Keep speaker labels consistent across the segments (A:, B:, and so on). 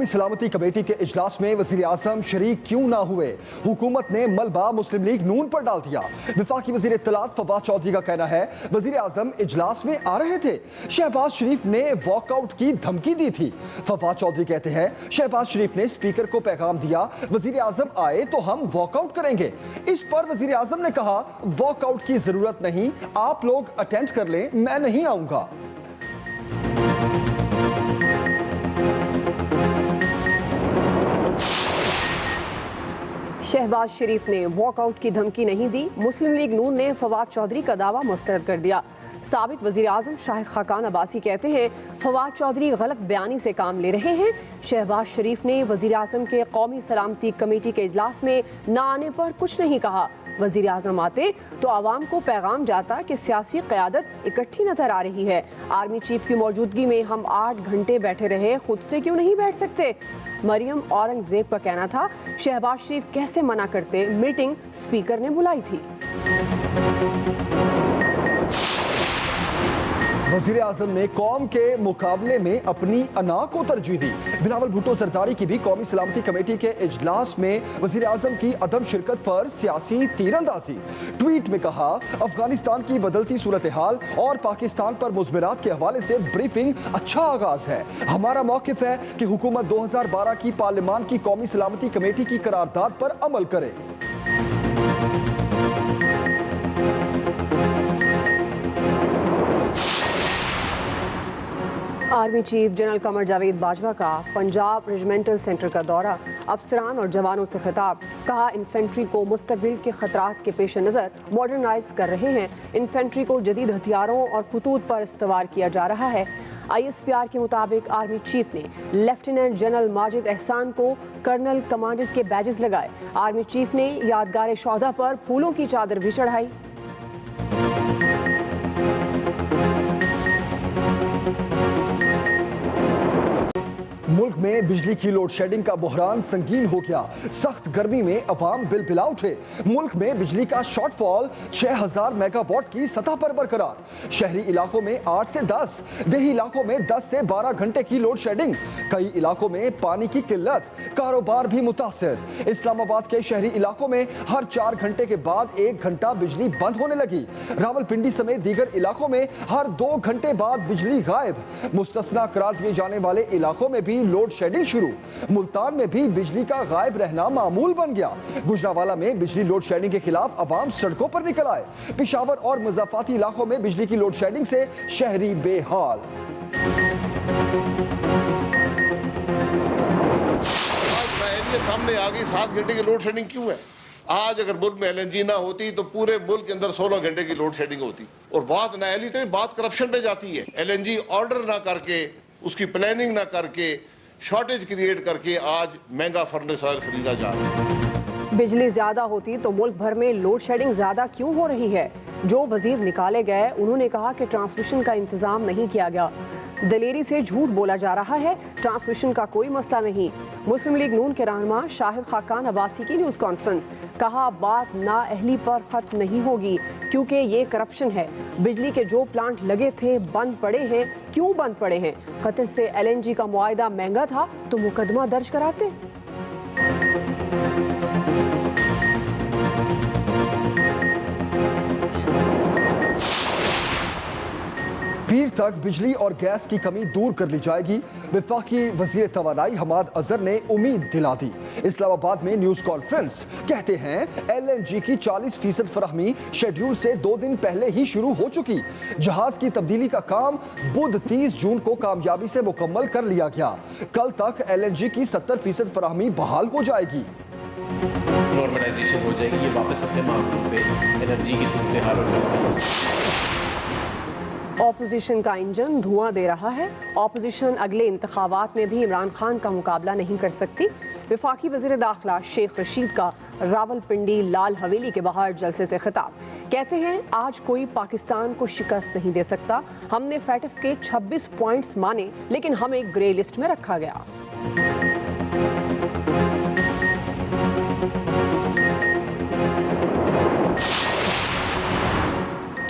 A: कौमी सलामती कमेटी के इजलास में वजीर आजम शरीक क्यों ना हुए? हुकूमत ने मलबा मुस्लिम लीग नून पर डाल दिया। वफाकी वजीर इत्तलात फवाद चौधरी का कहना है वजीर आजम इजलास में आ रहे थे, शहबाज शरीफ ने वॉकआउट की धमकी दी थी। फवाद चौधरी कहते हैं शहबाज शरीफ ने स्पीकर को पैगाम दिया वजीर आजम आए तो हम वॉकआउट करेंगे। इस पर वजीर आजम ने कहा वॉकआउट की जरूरत नहीं, आप लोग अटेंड कर लें, मैं नहीं आऊंगा।
B: शहबाज शरीफ ने वॉकआउट की धमकी नहीं दी। मुस्लिम लीग नून ने फवाद चौधरी का दावा मुस्तरद कर दिया। साबिक वजीर आजम शाहिद खाकान अब्बासी कहते हैं फवाद चौधरी गलत बयानी से काम ले रहे हैं। शहबाज शरीफ ने वजीर आजम के कौमी सलामती कमेटी के इजलास में न आने पर कुछ नहीं कहा। वजीर आजम आते तो आवाम को पैगाम जाता कि सियासी क़यादत इकट्ठी नजर आ रही है। आर्मी चीफ की मौजूदगी में हम 8 घंटे बैठे रहे, खुद से क्यों नहीं बैठ सकते? मरियम औरंगजेब का कहना था शहबाज शरीफ कैसे मना करते, मीटिंग स्पीकर ने बुलाई थी।
A: वजीर आजम ने कौम के मुकाबले में अपनी अना को तरजीह दी। बिलावल भुट्टो जरदारी की भी कौमी सलामती कमेटी के इजलास में वजीर आजम की अदम शिरकत पर सियासी तीरंदाजी। ट्वीट में कहा अफगानिस्तान की बदलती सूरत हाल और पाकिस्तान पर मुज़मिरात के हवाले से ब्रीफिंग अच्छा आगाज है। हमारा मौक़िफ़ है कि हुकूमत 2012 की पार्लियामान की कौमी सलामती कमेटी की करारदाद पर अमल करे।
B: Army chief general Qamar Javed Bajwa का पंजाब रेजिमेंटल सेंटर का दौरा, अफसरान और जवानों से खिताब। कहा इन्फेंट्री को मुस्तकबिल के खतरात के पेश नज़र मॉडर्नाइज कर रहे हैं। इन्फेंट्री को जदीद हथियारों और खतूत पर इस्तवार किया जा रहा है। ISPR के मुताबिक आर्मी चीफ ने लेफ्टिनेंट जनरल माजिद एहसान को कर्नल कमांडेंट के बैजेस लगाए। आर्मी चीफ ने यादगार शौहदा पर फूलों की चादर भी चढ़ाई।
A: मुल्क में बिजली की लोड शेडिंग का बुहरान संगीन हो गया। सख्त गर्मी में अवाम बिलबिला उठे। मुल्क में बिजली का शॉर्टफॉल 6000 मेगावाट की सतह पर बरकरार। शहरी इलाकों में 8 से 10, देही इलाकों में 10 से 12 घंटे की लोड शेडिंग। कई इलाकों में पानी की किल्लत, कारोबार भी मुतासिर। इस्लामाबाद के शहरी इलाकों में हर 4 घंटे के बाद 1 घंटा बिजली बंद होने लगी। रावलपिंडी समेत दीगर इलाकों में हर 2 घंटे बाद बिजली गायब। मुस्तस्ना करार दिए जाने वाले इलाकों में भी लोड शेडिंग शुरू। मुल्तान में भी बिजली का गायब रहना मामूल बन गया। गुजरावाला में बिजली लोड शेडिंग के खिलाफ अवाम सड़कों पर निकल आए। पेशावर और मुज़ाफाती इलाकों में बिजली की लोड शेडिंग से शहरी बेहाल।
C: सामने आ गई 7 घंटे की लोड शेडिंग क्यों है? आज अगर मुल्क में LNG ना होती तो पूरे मुल्क के अंदर 16 घंटे की लोड शेडिंग होती। और बात नाअहली तो बात करप्शन पे जाती है। LNG ऑर्डर ना करके, उसकी प्लानिंग ना करके, शॉर्टेज क्रिएट करके आज महंगा फर्नेस ऑयल खरीदा जा रहा है।
B: बिजली ज्यादा होती तो मुल्क भर में लोड शेडिंग ज्यादा क्यों हो रही है? जो वजीर निकाले गए उन्होंने कहा कि ट्रांसमिशन का इंतजाम नहीं किया गया। दलेरी से झूठ बोला जा रहा है, ट्रांसमिशन का कोई मसला नहीं। मुस्लिम लीग नून के रहनुमा शाहिद खाकान अब्बासी की न्यूज़ कॉन्फ्रेंस। कहा बात नाअहली पर खत्म नहीं होगी क्योंकि ये करप्शन है। बिजली के जो प्लांट लगे थे बंद पड़े हैं। क्यों बंद पड़े हैं? कतर से LNG का मुआहदा महंगा था तो मुकदमा दर्ज कराते।
A: पीर तक बिजली और गैस की कमी दूर कर ली जाएगी। वफाकी वजीर तवानाई हमाद अजहर ने उम्मीद दिला दी। इस्लामाबाद में न्यूज़ कॉन्फ्रेंस। कहते हैं LNG की 40% फराहमी शेड्यूल से 2 दिन पहले ही शुरू हो चुकी। जहाज की तब्दीली का काम बुध 30 जून को कामयाबी से मुकम्मल कर लिया गया। कल तक LNG की 70% फराहमी बहाल हो जाएगी।
D: नॉर्मलाइजेशन हो जाएगी, ये वापस अपने मामलों पे एनर्जी की सूरत हाल और
B: ऑपोजिशन का इंजन धुआं दे रहा है। ऑपोजिशन अगले इंतखाबात में भी इमरान खान का मुकाबला नहीं कर सकती। वफाकी वज़ीर दाखिला शेख रशीद का रावलपिंडी लाल हवेली के बाहर जलसे से खिताब। कहते हैं आज कोई पाकिस्तान को शिकस्त नहीं दे सकता। हमने फैटफ के 26 पॉइंट्स माने लेकिन हमें ग्रे लिस्ट में रखा गया।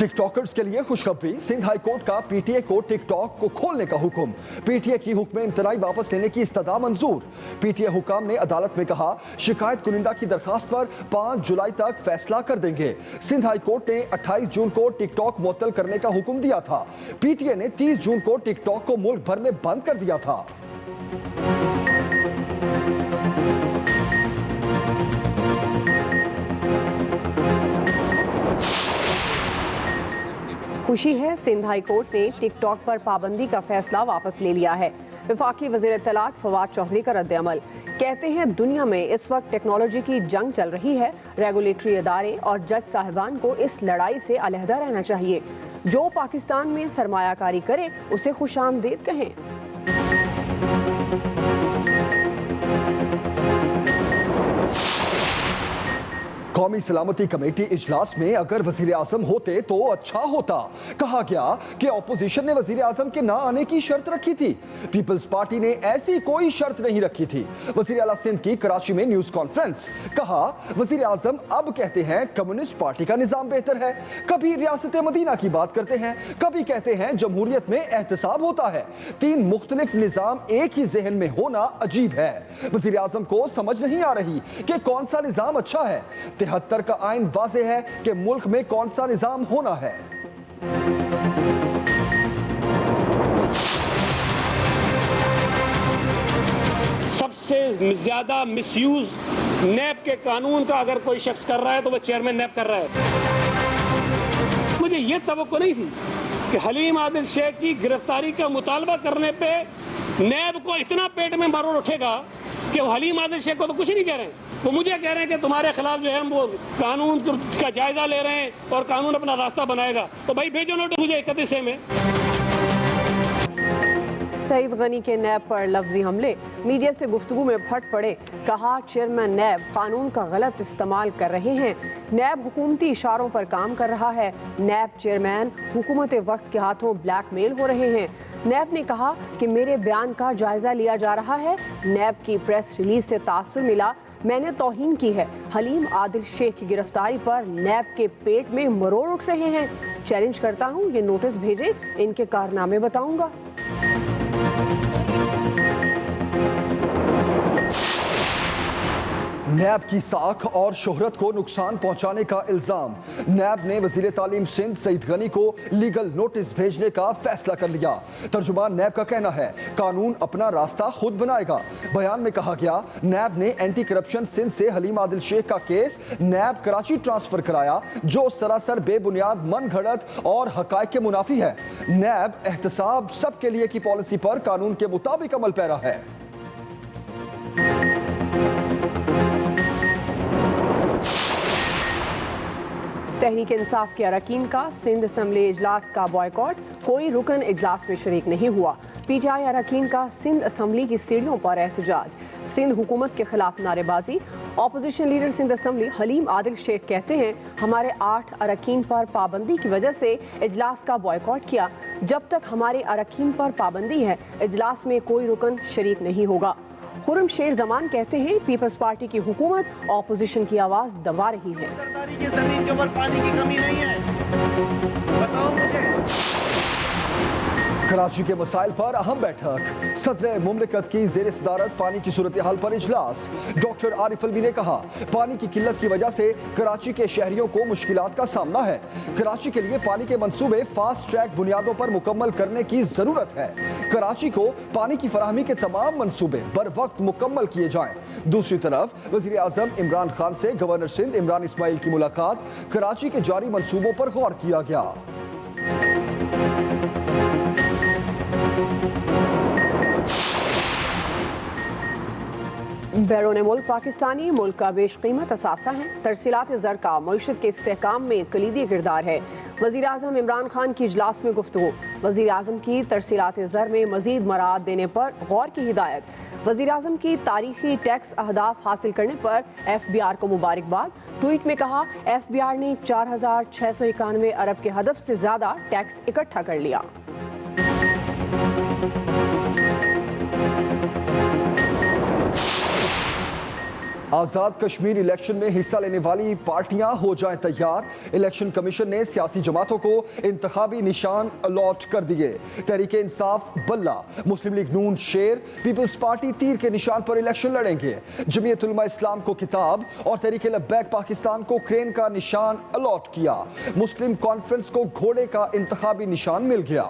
A: टिकटॉकर्स के लिए खुशखबरी। सिंध हाई कोर्ट का पीटीए को टिकटॉक को खोलने का हुक्म। पीटीए की हुक्म इम्तनाई वापस लेने की इस्तदा मंजूर। पीटीए हुकाम ने अदालत में कहा शिकायत कुनिंदा की दरखास्त पर 5 जुलाई तक फैसला कर देंगे। सिंध हाई कोर्ट ने 28 जून को टिकटॉक मुअत्तल करने का हुक्म दिया था। पीटीए ने 30 जून को टिकटॉक को मुल्क भर में बंद कर दिया था।
B: खुशी है, सिंध हाई कोर्ट ने टिकटॉक पर पाबंदी का फैसला वापस ले लिया है। वफाकी वज़ीर इत्तलात फवाद चौधरी का रद्द-ए-अमल। कहते हैं दुनिया में इस वक्त टेक्नोलॉजी की जंग चल रही है। रेगुलेटरी इदारे और जज साहिबान को इस लड़ाई से अलहदा रहना चाहिए। जो पाकिस्तान में सरमायाकारी करे उसे खुशामदीद कहें।
A: कौमी सलामती कमेटी इजलास में अगर वजीर आजम होते तो अच्छा होता। कहा गया कि ऑपोजिशन ने वजीर आजम के ना आने की शर्त रखी थी। पीपल्स पार्टी ने ऐसी कोई शर्त नहीं रखी थी। वजीर आला सिंध की कराची में न्यूज कॉन्फ्रेंस। कहा वजीर आजम अब कहते हैं कम्युनिस्ट पार्टी का निजाम बेहतर है, कभी रियासत मदीना की बात करते हैं, कभी कहते हैं जमहूरियत में एहतसाब होता है। 3 मुख्तलिफ निजाम एक ही जहन में होना अजीब है। वजीर आजम को समझ नहीं आ रही कि कौन सा निजाम अच्छा है। 73 का आइन वाज़ेह है कि मुल्क में कौन सा निजाम होना है।
E: सबसे ज्यादा मिसयूज नैब के कानून का अगर कोई शख्स कर रहा है तो वह चेयरमैन नैब कर रहा है। मुझे यह तवक्को नहीं थी कि हलीम आदिल शेख की गिरफ्तारी का मुतालबा करने पे नैब को इतना पेट में मरोड़ उठेगा कि वो हलीम आदिल शेख को तो कुछ नहीं कह रहे हैं, वो मुझे कह रहे हैं कि तुम्हारे खिलाफ जो है वो कानून का जायजा ले रहे हैं और कानून अपना रास्ता बनाएगा। तो भाई भेजो नोटिस मुझे 31 में।
B: सईद गनी के नैब पर लफ्जी हमले। मीडिया से गुफ्तगू में फट पड़े। कहा चेयरमैन नैब कानून का गलत इस्तेमाल कर रहे हैं। नैब हुकूमती इशारों पर काम कर रहा है। नैब चेयरमैन हुकूमत वक्त के हाथों ब्लैकमेल हो रहे हैं। नैब ने कहा कि मेरे बयान का जायजा लिया जा रहा है। नैब की प्रेस रिलीज से तासुर मिला, मैंने तौहीन की है। हलीम आदिल शेख की गिरफ्तारी पर नैब के पेट में मरोड़ उठ रहे हैं। चैलेंज करता हूं, ये नोटिस भेजें, इनके कारनामे बताऊंगा।
A: नैब की साख और शोहरत को नुकसान पहुंचाने का इल्जाम। नैब ने वजीर तालीम सिंध सईद गनी को लीगल नोटिस भेजने का फैसला कर लिया। तर्जुमान नैब का कहना है कानून अपना रास्ता खुद बनाएगा। बयान में कहा गया नैब ने एंटी करप्शन सिंध से हलीम आदिल शेख का केस नैब कराची ट्रांसफर कराया, जो सरासर बेबुनियाद मन घड़त और हकायक के मुनाफी है। नैब एहतसाब सबके लिए की पॉलिसी पर कानून के मुताबिक अमल पैरा है।
B: तहरीक इंसाफ के अरकान का सिंध असम्बली इजलास का बॉयकॉट। कोई रुकन इजलास में शरीक नहीं हुआ। पीटीआई अरकान का सिंध असम्बली की सीढ़ियों पर एहतजाज। सिंध हुकूमत के खिलाफ नारेबाजी। Opposition leader Sindh assembly Haleem Adil Sheikh कहते हैं हमारे 8 अरकान पर पाबंदी की वजह से इजलास का बॉयकॉट किया। जब तक हमारे अरकान पर पाबंदी है इजलास में कोई रुकन शरीक नहीं होगा। खुरम शेर जमान कहते हैं पीपल्स पार्टी की हुकूमत ऑपोजिशन की आवाज दबा रही है।
E: सरकारी की जमीन के ऊपर पानी की कमी नहीं है, बताओ मुझे।
A: कराची के मसाइल पर अहम बैठक। सदर मुमलिकत की जेर सदारत पानी की सूरत हाल पर इजलास। डॉक्टर आरिफ अलवी ने कहा पानी की किल्लत की वजह से कराची के शहरियों को मुश्किलात का सामना है। कराची के लिए पानी के मंसूबे फास्ट ट्रैक बुनियादों पर मुकम्मल करने की जरूरत है। कराची को पानी की फराहमी के तमाम मंसूबे बर वक्त मुकम्मल किए जाएं। दूसरी तरफ वजीर आजम इमरान खान से गवर्नर सिंध इमरान इस्माइल की मुलाकात। कराची के जारी मंसूबों पर गौर किया गया।
B: बैरून मुल्क पाकिस्तानी मुल्क का बेशकीमत असासा है। तरसीलात ज़र का मईशत के इस्तेहकाम में कलीदी किरदार है। वज़ीर आज़म इमरान खान की इजलास में गुफ्तगू। वज़ीर आज़म की तरसीलात ज़र में मज़ीद मराद देने पर गौर की हिदायत। वज़ीर आज़म की तारीखी टैक्स अहदाफ हासिल करने पर FBR को मुबारकबाद। ट्वीट में कहा FBR ने 4,691 अरब के हदफ से ज़्यादा टैक्स इकट्ठा कर लिया।
A: आजाद कश्मीर इलेक्शन में हिस्सा लेने वाली पार्टियां हो जाएं तैयार। इलेक्शन कमीशन ने सियासी जमातों को इंतखाबी निशान अलॉट कर दिए। तहरीक इंसाफ बल्ला, मुस्लिम लीग नून शेर, पीपल्स पार्टी तीर के निशान पर इलेक्शन लड़ेंगे। जमीयत उलमा इस्लाम को किताब और तहरीक लब्बैक पाकिस्तान को क्रेन का निशान अलॉट किया। मुस्लिम कॉन्फ्रेंस को घोड़े का इंतखाबी निशान मिल गया।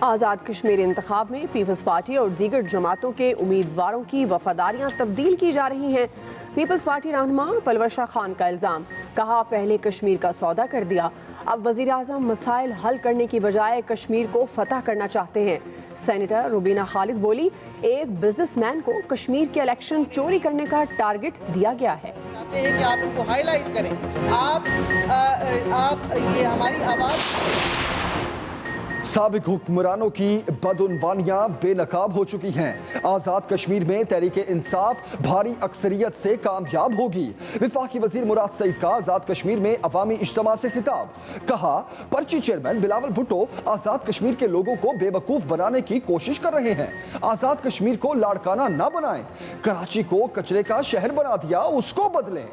B: आज़ाद कश्मीर इंतखाब में पीपल्स पार्टी और दीगर जमातों के उम्मीदवारों की वफादारियां तब्दील की जा रही हैं। पीपल्स पार्टी रहनुमा पलवर शाह खान का इल्ज़ाम, कहा पहले कश्मीर का सौदा कर दिया, अब वज़ीर आज़म मसाइल हल करने की बजाय कश्मीर को फतह करना चाहते हैं। सेनेटर रुबीना खालिद बोली, एक बिजनेसमैन को कश्मीर के इलेक्शन चोरी करने का टारगेट दिया गया है।
F: चाहते हैं कि आप इनको हाईलाइट करें, आप ये हमारी आवाज़।
A: साबिक हुक्मरानों की बदउनवानियां बेनकाब हो चुकी हैं। आजाद कश्मीर में तहरीक इंसाफ भारी अक्सरियत से कामयाब होगी। विफाकी वजीर मुराद सईद का आजाद कश्मीर में अवामी इज्तिमा से खिताब, कहा पर्ची चेयरमैन बिलावल भुट्टो आजाद कश्मीर के लोगों को बेवकूफ बनाने की कोशिश कर रहे हैं। आजाद कश्मीर को लाड़काना ना बनाएं, कराची को कचरे का शहर बना दिया, उसको बदलें।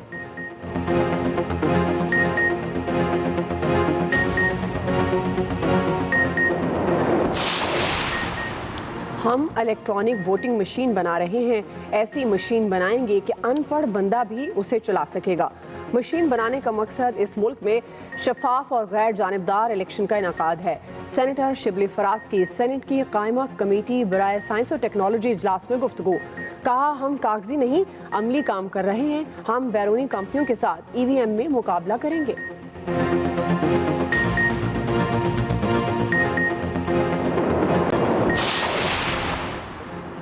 B: हम इलेक्ट्रॉनिक वोटिंग मशीन बना रहे हैं, ऐसी मशीन बनाएंगे कि अनपढ़ बंदा भी उसे चला सकेगा। मशीन बनाने का मकसद इस मुल्क में शफाफ और गैर जानिबदार इलेक्शन का इनकाद है। सेनेटर शिबली फराज की सेनेट की कायमा कमेटी बराए साइंस और टेक्नोलॉजी इजलास में गुफ्तगू, कहा हम कागजी नहीं अमली काम कर रहे हैं, हम बैरूनी कंपनियों के साथ EVM में मुकाबला करेंगे।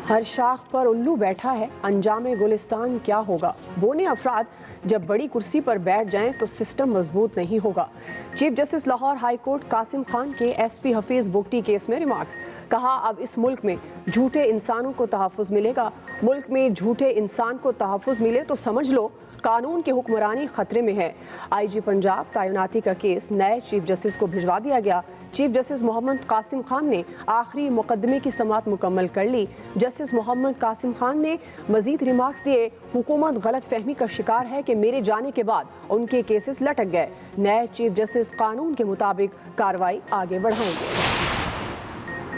B: हर शाख पर उल्लू बैठा है, अंजामे गुलिस्तान क्या होगा। बोने अफराद जब बड़ी कुर्सी पर बैठ जाएं तो सिस्टम मजबूत नहीं होगा। Chief justice Lahore high court Qasim Khan के SP हफीज बुगटी केस में रिमार्क्स, कहा अब इस मुल्क में झूठे इंसानों को तहफ़्फ़ुज़ मिलेगा। मुल्क में झूठे इंसान को तहफ़्फ़ुज़ मिले तो समझ लो कानून की हुक्मरानी खतरे में है। IG पंजाब तैनाती का केस नए चीफ जस्टिस को भिजवा दिया गया। चीफ जस्टिस मोहम्मद कासिम खान ने आखिरी मुकदमे की समाअत मुकम्मल कर ली। जस्टिस मोहम्मद कासिम खान ने मजीद रिमार्क्स दिए, हुकूमत गलत फहमी का शिकार है कि मेरे जाने के बाद उनके केसेस लटक गए। नए चीफ जस्टिस कानून के मुताबिक कार्रवाई आगे बढ़ाएंगे।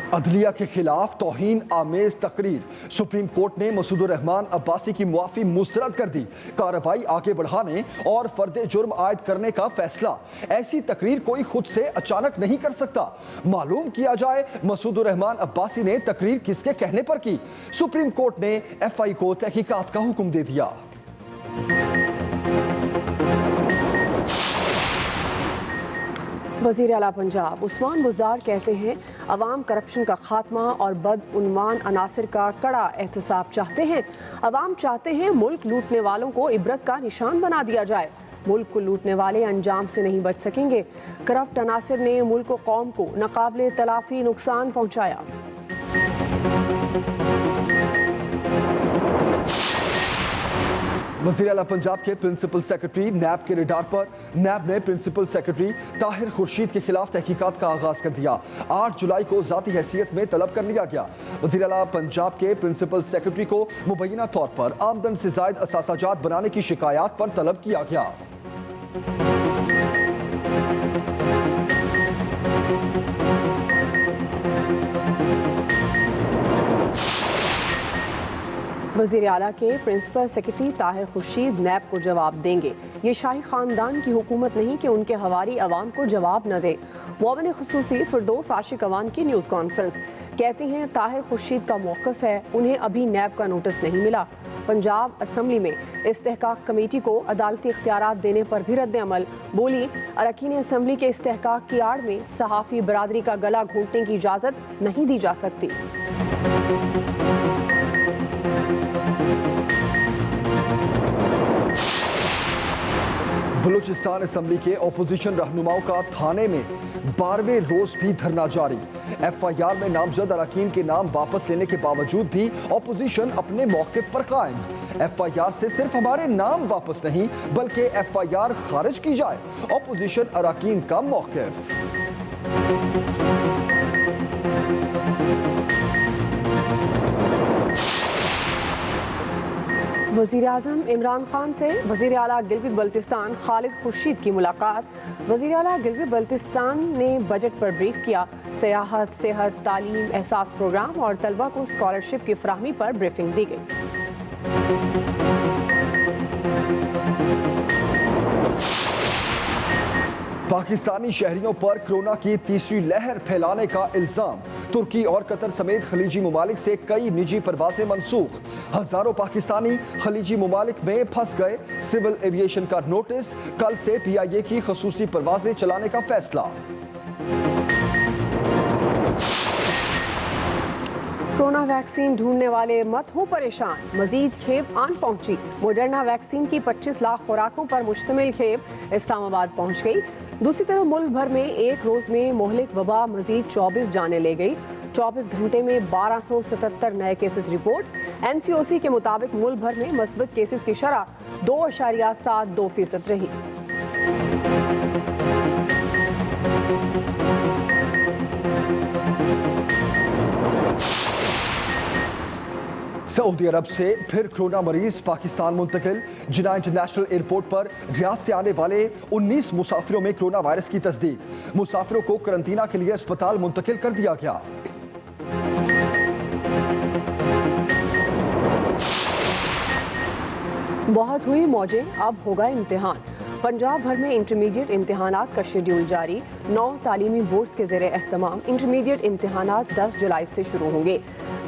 A: अदलिया के खिलाफ तौहीन आमेज तकरीर, सुप्रीम कोर्ट ने मसूदुर रहमान अब्बासी की मुआफ़ी मुस्तरद कर दी। कार्रवाई आगे बढ़ाने और फर्द जुर्म आयद करने का फैसला, ऐसी तकरीर कोई खुद से अचानक नहीं कर सकता। मालूम किया जाए मसूदुर रहमान अब्बासी ने तकरीर किसके कहने पर की। सुप्रीम कोर्ट ने FI को तहकीकात का हुक्म दे दिया।
B: वज़ीर आला पंजाब उस्मान बुज़दार कहते हैं अवाम करप्शन का खात्मा और बदउनवान अनासिर का कड़ा एहतसाब चाहते हैं। अवाम चाहते हैं मुल्क लूटने वालों को इबरत का निशान बना दिया जाए। मुल्क को लूटने वाले अंजाम से नहीं बच सकेंगे। करप्ट अनासिर ने मुल्क व कौम को नाकाबिले तलाफी नुकसान पहुँचाया।
A: वज़ीर आला पंजाब के प्रिंसिपल सेक्रेटरी नैब के रिडार पर नैब ने प्रिंसिपल सेक्रेटरी ताहिर खुर्शीद के खिलाफ तहकीकात का आगाज कर दिया। 8 जुलाई को ज़ाती हैसियत में तलब कर लिया गया। वज़ीर आला पंजाब के प्रिंसिपल सेक्रेटरी को मुबैना तौर पर आमदन से ज़ायद असासाजात बनाने की शिकायत पर तलब किया गया।
B: वज़ीर आला के प्रिंसिपल सेक्रेटरी ताहिर खुर्शीद नैब को जवाब देंगे। ये शाही ख़ानदान की हुकूमत नहीं कि उनके हवारी अवाम को जवाब न दे। मुआविन ख़ुसूसी फ़िरदौस आशिक अवान की न्यूज़ कॉन्फ्रेंस, कहते हैं ताहिर खुर्शीद का मौक़िफ़ है, उन्हें अभी नैब का नोटिस नहीं मिला। पंजाब असम्बली में इस्तेहकाक कमेटी को अदालती इख्तियारात देने पर भी रद्द अमल, बोली अरकान असम्बली के इस्तेहकाक की आड़ में सहाफ़ी बरादरी का गला घोंटने की इजाज़त नहीं दी जा सकती।
A: बलूचिस्तान असम्बली के ओपोजिशन रहनुमाओं का थाने में 12वें रोज भी धरना जारी। FIR में नामजद अरकान के नाम वापस लेने के बावजूद भी ओपोजिशन अपने मौक़िफ़ पर कायम। FIR से सिर्फ हमारे नाम वापस नहीं बल्कि FIR खारिज की जाए, ओपोजिशन अरकान का मौक़िफ़।
B: वज़ीर आज़म इमरान खान से वज़ीर आला गिलगित बल्तिस्तान खालिद खुर्शीद की मुलाकात। वज़ीर आला गिलगित बल्तिस्तान ने बजट पर ब्रीफ किया। सियाहत, सेहत, तालीम, एहसास प्रोग्राम और तलबा को स्कॉलरशिप की फराहमी पर ब्रीफिंग दी गई।
A: पाकिस्तानी शहरियों पर कोरोना की तीसरी लहर फैलाने का इल्जाम। तुर्की और कतर समेत खलीजी ममालिक से कई निजी परवाजें मनसूख। हजारों पाकिस्तानी खलीजी ममालिक में फंस गए। सिविल एविएशन का नोटिस। कल से PIA की खसूसी परवाजें चलाने का फैसला।
B: कोरोना वैक्सीन ढूंढने वाले मत हो परेशान, मजीद खेप आन पहुंची। मॉडर्ना वैक्सीन की 25 लाख खुराकों पर मुश्तमिल खेप इस्लामाबाद पहुंच गई। दूसरी तरफ मुल्क भर में एक रोज में मोहलिक वबा मजीद 24 जाने ले गई। 24 घंटे में 1277 नए केसेस रिपोर्ट। NCOC के मुताबिक मुल्क भर में मस्बत केसेस की शरह 2.72% रही।
A: सऊदी अरब से फिर कोरोना मरीज पाकिस्तान मुंतकिल। जिना इंटरनेशनल एयरपोर्ट पर रियाद से आने वाले 19 मुसाफिरों में कोरोना वायरस की तस्दीक। मुसाफिरों को करंतना के लिए अस्पताल मुंतकिल कर दिया गया।
B: बहुत हुई मौजें, अब होगा इम्तिहान। पंजाब भर में इंटरमीडिएट इम्तिहानात का शेड्यूल जारी। 9 तालीमी बोर्ड्स के ज़ेरे एहतमाम इंटरमीडिएट इम्तिहानात 10 जुलाई से शुरू होंगे।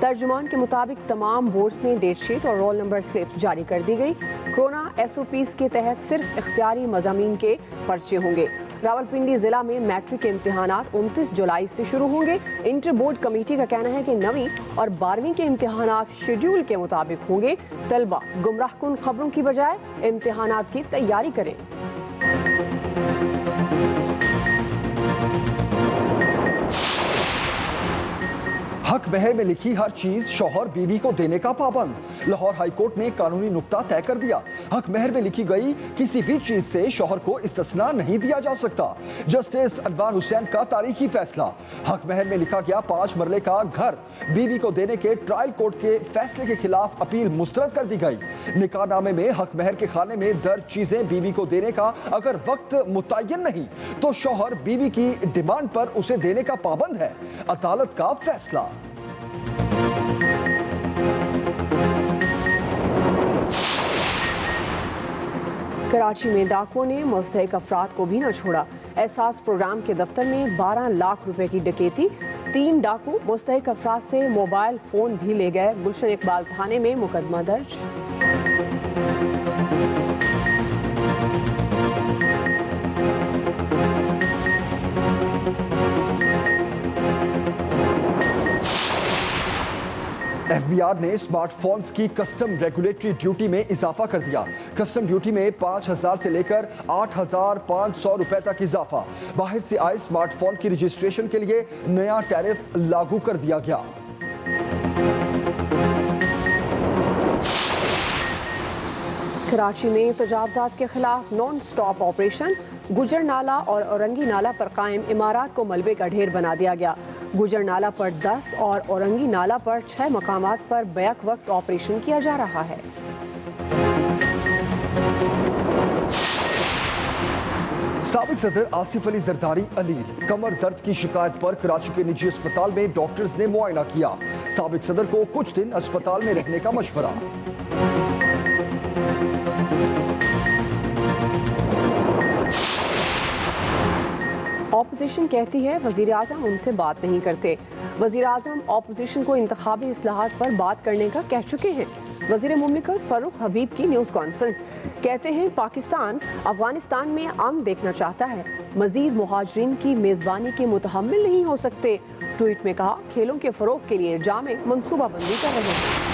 B: तर्जुमान के मुताबिक तमाम बोर्ड्स ने डेट शीट और रोल नंबर स्लिप जारी कर दी गई। कोरोना SOPs के तहत सिर्फ इख्तियारी मज़ामीन के पर्चे होंगे। रावलपिंडी ज़िला में मैट्रिक के इम्तिहानात 29 जुलाई से शुरू होंगे। इंटर बोर्ड कमेटी का कहना है कि 9वीं और 12वीं के इम्तिहानात शेड्यूल के मुताबिक होंगे। तलबा गुमराहकुन खबरों की बजाय इम्तिहानात की तैयारी करें।
A: हक महर में लिखी हर चीज शौहर बीवी को देने का पाबंद। लाहौर हाई कोर्ट ने कानूनी नुक्ता तय कर दिया। हक महर में लिखी गई किसी भी चीज से शौहर को इस्तिस्ना नहीं दिया जा सकता। जस्टिस अनवार हुसैन का तारीखी फैसला। हक महर में लिखा गया 5 मरले का घर बीवी को देने के ट्रायल कोर्ट के फैसले के खिलाफ अपील मुस्तरद कर दी गई। निकाहनामे में हक महर के खाने में दर्ज चीजें बीवी को देने का अगर वक्त मुतय्यन नहीं तो शौहर बीवी की डिमांड पर उसे देने का पाबंद है। अदालत का फैसला।
B: कराची में डाकुओं ने मुस्तहक अफराद को भी न छोड़ा। एहसास प्रोग्राम के दफ्तर में 12 लाख रुपए की डकैती। 3 डाकू मुस्तहक अफराद से मोबाइल फोन भी ले गए। गुलशन इकबाल थाने में मुकदमा दर्ज।
A: FBI ने स्मार्टफोन्स की कस्टम रेगुलेटरी ड्यूटी में इजाफा कर दिया। कस्टम ड्यूटी में 5,000 से लेकर 8,500 रुपए तक इजाफा। बाहर से आए स्मार्टफोन की रजिस्ट्रेशन के लिए नया टैरिफ लागू कर दिया गया।
B: कराची में तजावजात के खिलाफ नॉन स्टॉप ऑपरेशन। गुजर नाला और औरंगी नाला पर कायम इमारात को मलबे का ढेर बना दिया गया। गुजर नाला पर 10 और औरंगी नाला पर 6 मकामात पर बैक वक्त ऑपरेशन किया जा रहा है।
A: साबिक सदर आसिफ अली जरदारी अलील कमर दर्द की शिकायत पर कराची के निजी अस्पताल में डॉक्टर्स ने मुआयना किया। साबिक सदर को कुछ दिन अस्पताल में रहने का मशवरा।
B: ऑपोजिशन कहती है वजीर आजम उनसे बात नहीं करते। वजीर आजम ऑपोजिशन को इंतखाबी इस्लाहात पर बात करने का कह चुके हैं। वजीर मुमलिकत फरूख हबीब की न्यूज़ कॉन्फ्रेंस। कहते हैं पाकिस्तान अफगानिस्तान में अमन देखना चाहता है, मजीद मुहाजिरीन की मेज़बानी के मुतहम्मिल नहीं हो सकते। ट्वीट में कहा खेलों के फरोग के लिए जामे मनसूबाबंदी कर रहे हैं।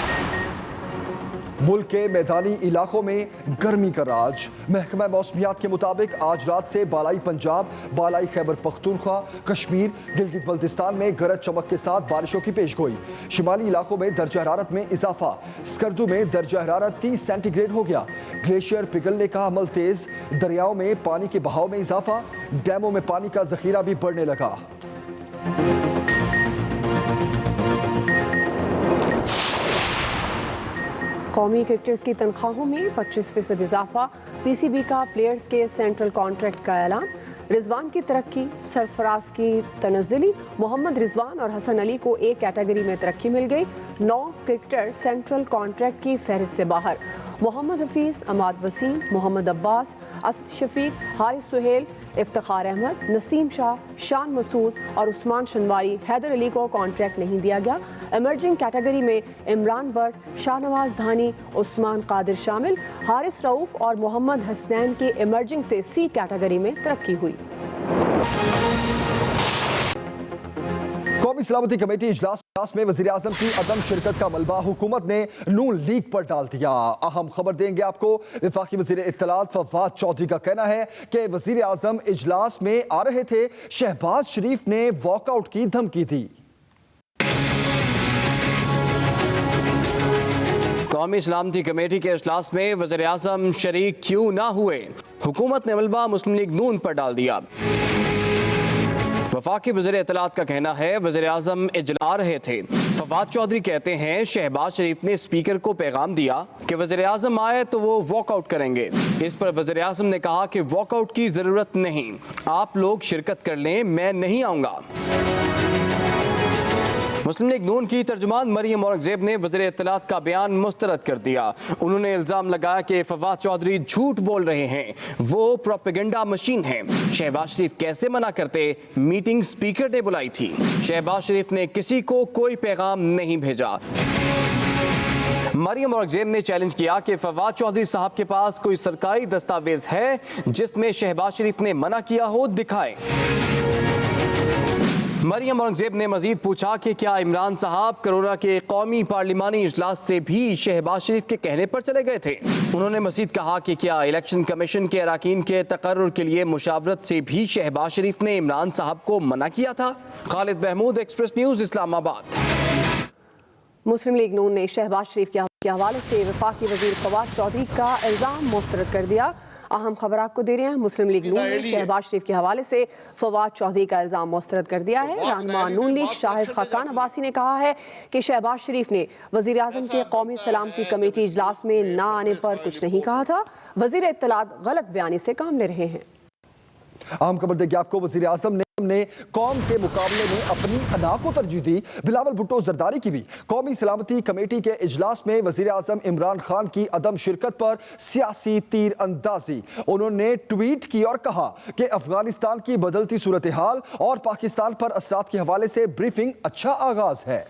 A: मुल्क के मैदानी इलाकों में गर्मी का राज। महकमा मौसमियात के मुताबिक आज रात से बालाई पंजाब, बालाई खैबर पख्तूनख्वा, कश्मीर, गिलगित बल्तिस्तान में गरज चमक के साथ बारिशों की पेशगोई। शिमाली इलाकों में दर्जा हरारत में इजाफा। स्कर्दू में दर्जा हरारत 30 सेंटीग्रेड हो गया। ग्लेशियर पिघलने का अमल तेज। दरियाओं में पानी के बहाव में इजाफा। डैमों में पानी का जखीरा भी बढ़ने लगा।
B: कौमी क्रिकेटर्स की तनख्वाहों में 25% इजाफा, पीसीबी का प्लेयर्स के सेंट्रल कॉन्ट्रैक्ट का ऐलान, रिजवान की तरक्की, सरफराज की तनज़्ज़ुली, मोहम्मद रिजवान और हसन अली को एक कैटेगरी में तरक्की मिल गई। 9 क्रिकेटर सेंट्रल कॉन्ट्रैक्ट की फहरिस्त से बाहर, मोहम्मद हफीज़, अमाद वसीम, मोहम्मद अब्बास, असद शफीक, हारिस सुहेल, इफ्तिखार अहमद, नसीम शाह, शान मसूद और उस्मान शनवारी, हैदर अली को कॉन्ट्रैक्ट नहीं दिया गया। इमर्जिंग कैटेगरी में इमरान बट, शाहनवाज धानी, उस्मान कादिर शामिल, हारिस रऊफ और मोहम्मद हसनैन की इमर्जिंग से सी कैटेगरी में तरक्की हुई।
A: कौमी सलामती कमेटी इजलास में वजीर आजम की अदम शिरकत का मलबा हुकूमत ने नून लीग पर डाल दिया। अहम खबर देंगे आपको। वफाकी वजीर इत्तलात फवाद चौधरी का कहना है कि वजीर आजम इजलास में आ रहे थे, शहबाज शरीफ ने वॉकआउट की धमकी दी।
G: कौमी सलामती कमेटी के इजलास में वज़ीर आज़म शरीक क्यों ना हुए, हुकूमत ने मलबा मुस्लिम लीग नून पर डाल दिया। वफाकी वज़ीर इत्तलात का कहना है वज़ीर आज़म इजला रहे थे। फवाद चौधरी कहते हैं शहबाज शरीफ ने स्पीकर को पैगाम दिया कि वज़ीर आज़म आए तो वो वॉकआउट करेंगे। इस पर वज़ीर आज़म ने कहा कि वॉकआउट की ज़रूरत नहीं, आप लोग शिरकत कर लें, मैं नहीं आऊँगा। मुस्लिम लीग नून की तर्जुमान मरियम औरंगजेब ने वज़ीर इत्तलात का बयान मुस्तरद कर दिया। उन्होंने इल्ज़ाम लगाया कि फवाद चौधरी झूठ बोल रहे हैं, वो प्रोपेगेंडा मशीन है। शहबाज शरीफ कैसे मना करते, मीटिंग स्पीकर ने बुलाई थी। शहबाज शरीफ ने किसी को कोई पैगाम नहीं भेजा। मरियम औरंगजेब ने चैलेंज किया कि फवाद चौधरी साहब के पास कोई सरकारी दस्तावेज है जिसमें शहबाज शरीफ ने मना किया हो, दिखाए। मरियम औरंगजेब ने मजीद पूछा कि क्या इमरान साहब कोरोना के कौमी पार्लिमानी इजलास से भी शहबाज शरीफ के कहने पर चले गए थे। उन्होंने मजीद कहा कि क्या इलेक्शन कमीशन के अरकान के तकर्रुर के लिए मुशावरत से भी शहबाज शरीफ ने इमरान साहब को मना किया था। Khalid Mahmood, express news, Islamabad.
B: मुस्लिम लीग नून ने शहबाज शरीफ के हवाले से वफाकी वजीर फवाद चौधरी का इल्ज़ाम मुस्तरद कर दिया। अहम खबर आपको दे रहे हैं। मुस्लिम लीग नून ने शहबाज शरीफ के हवाले से फवाद चौधरी का इल्ज़ाम मुस्तरद कर दिया है। रहनुमा नून लीग शाहिद खाकान अब्बासी ने कहा है कि शहबाज शरीफ ने वज़ीर आज़म के कौमी सलामती कमेटी इजलास में ना आने पर कुछ नहीं कहा था। वज़ीर इत्तलात गलत बयानी से काम ले रहे हैं।
A: अहम खबर देखिए आपको। वज़ीर आज़म ने कौम के मुकाबले में अपनी अना को तरजीह दी। बिलावल भुट्टो जरदारी की भी कौमी सलामती कमेटी के इजलास में वज़ीर आज़म इमरान खान की अदम शिरकत पर सियासी तीर अंदाजी। उन्होंने ट्वीट की और कहा कि अफगानिस्तान की बदलती सूरत हाल और पाकिस्तान पर असरात के हवाले से ब्रीफिंग अच्छा आगाज है।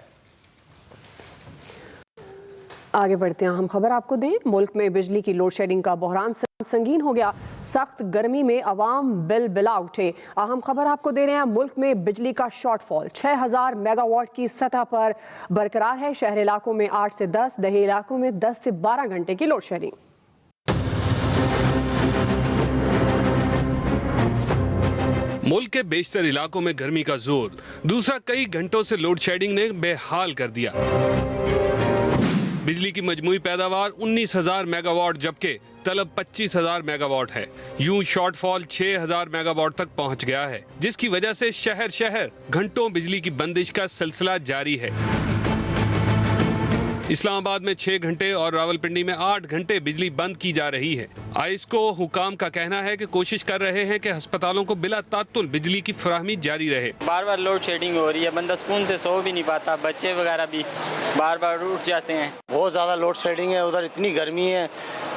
B: आगे बढ़ते हैं। हम खबर आपको दें। मुल्क में बिजली की लोड शेडिंग का बहरान संगीन हो गया। सख्त गर्मी में अवाम बिल बिला उठे। अहम खबर आपको दे रहे हैं। मुल्क में बिजली का शॉर्टफॉल 6000 मेगावाट की सतह पर बरकरार है। शहरी इलाकों में 8 से 10, दही इलाकों में 10 से 12 घंटे की लोड शेडिंग।
H: मुल्क के बेशतर इलाकों में गर्मी का जोर, दूसरा कई घंटों से लोड शेडिंग ने बेहाल कर दिया। बिजली की मजमूई पैदावार 19,000 मेगावाट जबकि तलब 25,000 मेगावाट है। यूं शॉर्टफॉल 6,000 मेगावाट तक पहुंच गया है, जिसकी वजह से शहर शहर घंटों बिजली की बंदिश का सिलसिला जारी है। इस्लामाबाद में 6 घंटे और रावलपिंडी में 8 घंटे बिजली बंद की जा रही है। आइस्को हुकाम का कहना है कि कोशिश कर रहे हैं कि अस्पतालों को बिला तात्तुल बिजली की फराहमी जारी रहे।
I: बार बार लोड शेडिंग हो रही है, बंदा सुकून से सो भी नहीं पाता, बच्चे वगैरह भी बार बार उठ जाते हैं।
J: बहुत ज़्यादा लोड शेडिंग है, उधर इतनी गर्मी है,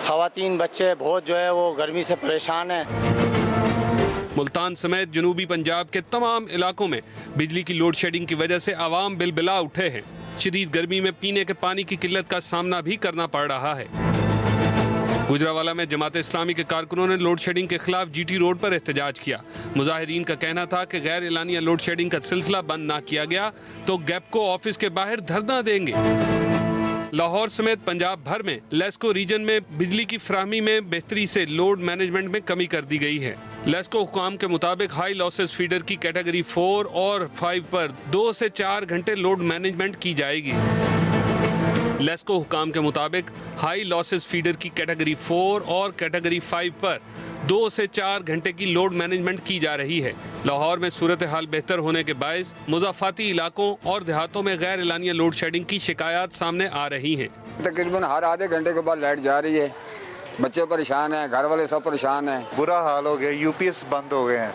J: ख़वातीन बच्चे बहुत जो है वो गर्मी से परेशान है।
H: मुल्तान समेत जनूबी पंजाब के तमाम इलाकों में बिजली की लोड शेडिंग की वजह से आवाम बिलबिला उठे हैं। शदीद गर्मी में पीने के पानी की किल्लत का सामना भी करना पड़ रहा है। गुजरावाला में जमात इस्लामी के कारकुनों ने लोड शेडिंग के खिलाफ जीटी रोड पर एहतजाज किया। मुजाहिरीन का कहना था कि गैर एलानिया लोड शेडिंग का सिलसिला बंद ना किया गया तो गैपको ऑफिस के बाहर धरना देंगे। लाहौर समेत पंजाब भर में लेस्को रीजन में बिजली की फराहमी में बेहतरी से लोड मैनेजमेंट में कमी कर दी गई है। लेस्को हुकाम के मुताबिक हाई लॉसेस फीडर की कैटेगरी 4 और 5 पर 2 से 4 घंटे लोड मैनेजमेंट की जाएगी। लेस्को हुकाम के मुताबिक हाई लॉसेस फीडर की कैटेगरी 4 और कैटेगरी 5 पर 2 से 4 घंटे की लोड मैनेजमेंट की जा रही है। लाहौर में सूरत हाल बेहतर होने के बायस मुज़ाफ़ाती इलाकों और देहातों में गैर एलानिया लोड शेडिंग की शिकायत सामने आ रही हैं।
K: तकरीबन हर आधे घंटे के बाद लाइट जा रही है, बच्चे परेशान हैं, घर वाले सब परेशान हैं।
L: बुरा हाल हो गया, यूपीएस बंद हो गए हैं।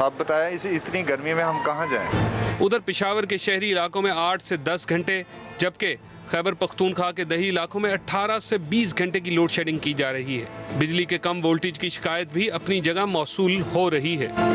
L: अब बताएं इस इतनी गर्मी में हम कहाँ जाएं?
H: उधर पेशावर के शहरी इलाकों में 8 से 10 घंटे, जबकि खैबर पख्तूनख्वा के दही इलाकों में 18 से 20 घंटे की लोड शेडिंग की जा रही है। बिजली के कम वोल्टेज की शिकायत भी अपनी जगह मौसूल हो रही है।